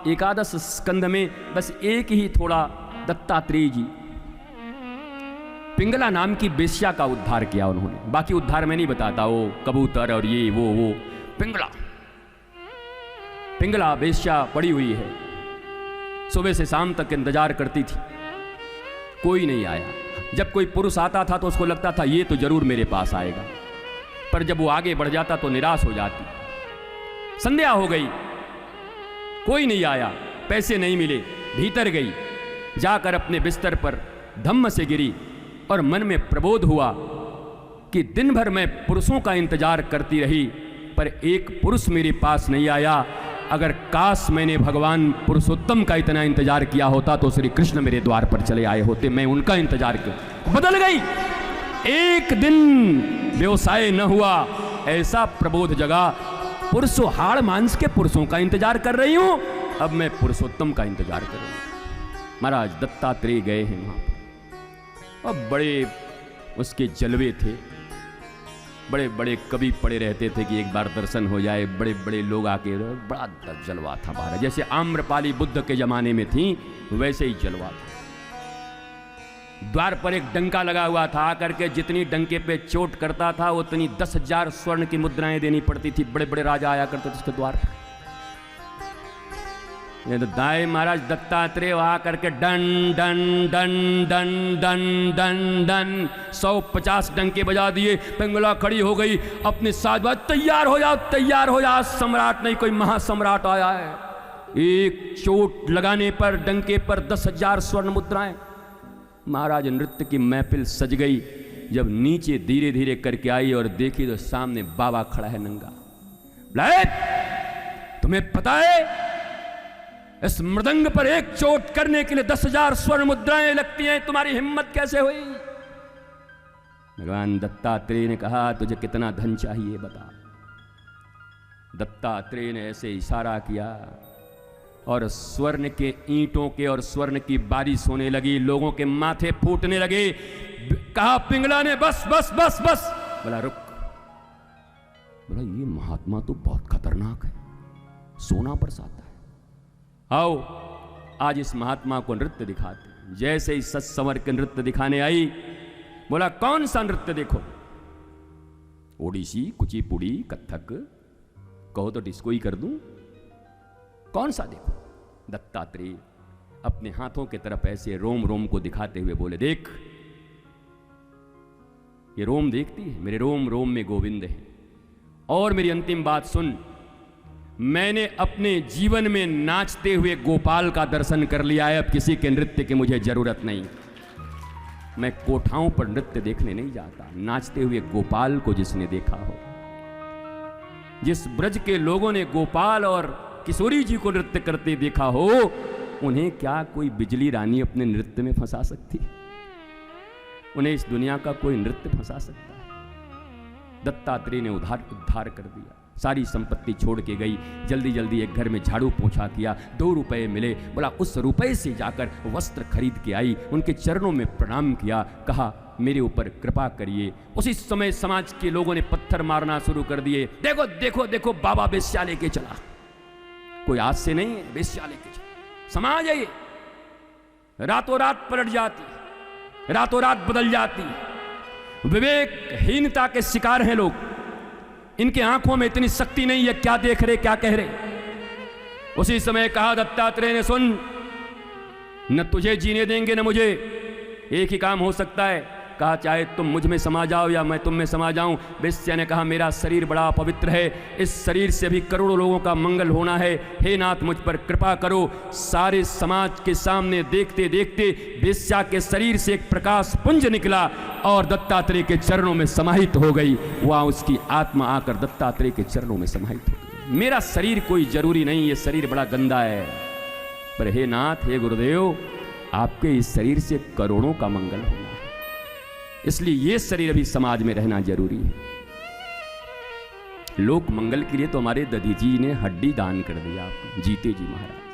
एकादश स्कंध में बस एक ही थोड़ा दत्तात्रेय जी पिंगला नाम की वेश्या का उद्धार किया उन्होंने। बाकी उद्धार मैं नहीं बताता, वो कबूतर और ये वो पिंगला वेश्या पड़ी हुई है, सुबह से शाम तक इंतजार करती थी, कोई नहीं आया। जब कोई पुरुष आता था तो उसको लगता था ये तो जरूर मेरे पास आएगा, पर जब वो आगे बढ़ जाता तो निराश हो जाती। संध्या हो गई, कोई नहीं आया, पैसे नहीं मिले, भीतर गई, जाकर अपने बिस्तर पर धम्म से गिरी और मन में प्रबोध हुआ कि दिन भर मैं पुरुषों का इंतजार करती रही पर एक पुरुष मेरे पास नहीं आया। अगर काश मैंने भगवान पुरुषोत्तम का इतना इंतजार किया होता तो श्री कृष्ण मेरे द्वार पर चले आए होते, मैं उनका इंतजार क्यों। बदल गई, एक दिन व्यवसाय न हुआ, ऐसा प्रबोध जगा, पुरुषों हाड़ मांस के पुरुषों का इंतजार कर रही हूं, अब मैं पुरुषोत्तम का इंतजार करूंगा। महाराज दत्तात्रेय गए हैं वहां पर, अब बड़े उसके जलवे थे, बड़े बड़े कवि पड़े रहते थे कि एक बार दर्शन हो जाए, बड़े बड़े लोग आके, बड़ा जलवा था महाराज। जैसे आम्रपाली बुद्ध के जमाने में थी वैसे ही जलवा था। द्वार पर एक डंका लगा हुआ था, आकर के जितनी डंके पे चोट करता था उतनी 10,000 स्वर्ण की मुद्राएं देनी पड़ती थी। बड़े बड़े राजा आया करते थे उसके द्वार पर। ये तो दाई महाराज दत्तात्रेय आकर के done done done done done done done 150 डंके बजा दिए। पिंगला खड़ी हो गई, अपने साथ बात, तैयार हो जाओ, तैयार हो जाओ, सम्राट नहीं कोई महासम्राट आया है। एक चोट लगाने पर डंके पर 10,000 स्वर्ण मुद्राएं। महाराज नृत्य की महफिल सज गई। जब नीचे धीरे धीरे करके आई और देखी तो सामने बाबा खड़ा है नंगा। तुम्हें पता है इस मृदंग पर एक चोट करने के लिए 10,000 स्वर्ण मुद्राएं लगती हैं, तुम्हारी हिम्मत कैसे हुई? भगवान दत्तात्रेय ने कहा तुझे कितना धन चाहिए बता। दत्तात्रेय ने ऐसे इशारा किया और स्वर्ण के ईंटों के और स्वर्ण की बारिश होने लगी, लोगों के माथे फूटने लगे। कहा पिंगला ने बस बस बस बस। बोला रुक। बोला ये महात्मा तो बहुत खतरनाक है, सोना बरसाता है। आओ आज इस महात्मा को नृत्य दिखाते। जैसे ही सच संवर के नृत्य दिखाने आई, बोला कौन सा नृत्य देखो? ओडिसी, कुचिपुड़ी, कथक, कहो तो डिस्को ही कर दूं, कौन सा देखो? दत्तात्रेय अपने हाथों के तरफ ऐसे रोम रोम को दिखाते हुए बोले देख, ये रोम देखती है, मेरे रोम रोम में गोविंद है। और मेरी अंतिम बात सुन, मैंने अपने जीवन में नाचते हुए गोपाल का दर्शन कर लिया है, अब किसी के नृत्य की मुझे जरूरत नहीं। मैं कोठाओं पर नृत्य देखने नहीं जाता, नाचते हुए गोपाल को जिसने देखा हो। जिस ब्रज के लोगों ने गोपाल और किशोरी जी को नृत्य करते देखा हो, उन्हें क्या कोई बिजली रानी अपने नृत्य में फंसा सकती? उन्हें इस दुनिया का कोई नृत्य फंसा सकता है? दत्तात्रेय ने उद्धार कर दिया, सारी संपत्ति छोड़ के गई। जल्दी जल्दी एक घर में झाड़ू पोछा किया, 2 रुपए मिले। बोला उस रुपए से जाकर वस्त्र खरीद के आई, उनके चरणों में प्रणाम किया, कहा मेरे ऊपर कृपा करिए। उसी समय समाज के लोगों ने पत्थर मारना शुरू कर दिए। देखो देखो देखो बाबा वेश्या लेके चला। कोई आज से नहीं है, वेश्या लेके चला। समाज है ये, रातों रात पलट जाती, रातों रात बदल जाती। विवेकहीनता के शिकार हैं लोग। इनके आंखों में इतनी शक्ति नहीं है, क्या देख रहे क्या कह रहे। उसी समय कहा दत्तात्रेय ने सुन, न तुझे जीने देंगे न मुझे, एक ही काम हो सकता है। कहा चाहे तुम मुझ में समा जाओ या मैं तुम में समा जाऊं। वेश्या ने कहा मेरा शरीर बड़ा पवित्र है, इस शरीर से भी करोड़ों लोगों का मंगल होना है, हे नाथ मुझ पर कृपा करो। सारे समाज के सामने देखते देखते वेश्या के शरीर से एक प्रकाश पुंज निकला और दत्तात्रेय के चरणों में समाहित हो गई। वहां उसकी आत्मा आकर दत्तात्रेय के चरणों में समाहित हो गई। मेरा शरीर कोई जरूरी नहीं, ये शरीर बड़ा गंदा है, पर हे नाथ हे गुरुदेव, आपके इस शरीर से करोड़ों का मंगल होना है, इसलिए ये शरीर अभी समाज में रहना जरूरी है। लोक मंगल के लिए तो हमारे दधी जी ने हड्डी दान कर दिया, जीते जी महाराज।